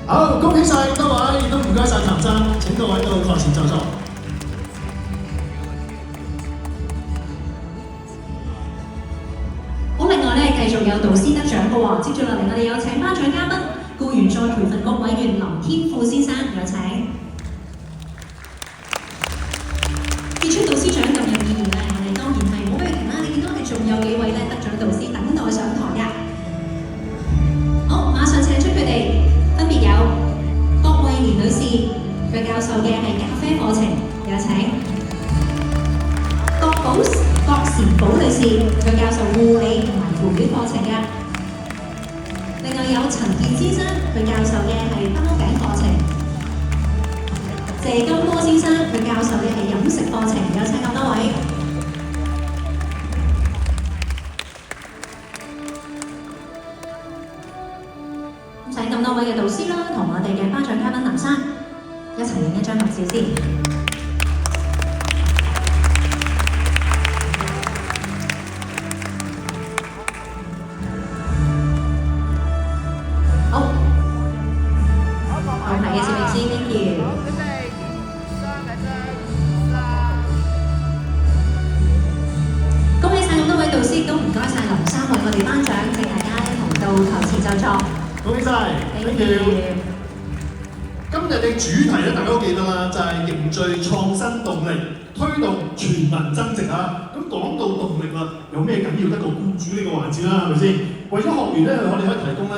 好，恭喜晒咁多位，亦都唔該晒譚生，請各位到台前就座。好，另外咧繼續有導師得獎嘅喎，接住落嚟我哋有請頒獎嘉賓僱員再培訓局委員林天富先生，有請。傑出導師獎咁有意義咧，我哋當然係冇俾佢停啦。你見到我哋仲有幾位咧得獎導師等待上台㗎。好，馬上請出佢哋，分別有郭慧蓮女士，佢教授嘅係咖啡課程，有請。郭時寶女士，佢教授護理同埋護理課程嘅。另外有陳健先生，佢教授嘅係包餅課程。謝金波先生，佢教授嘅係飲食課程，有請咁多位。咁請咁多位嘅導師啦，同我哋嘅頒獎嘉賓林生一齊影一張合照先。恭喜晒 ，thank you。今日嘅主題咧，大家都記得啦，就係凝聚創新動力，推動全民增值啊！咁講到動力啦，有咩緊要得過僱主呢個環節啦，係咪先？為咗學員咧，我哋可以提供咧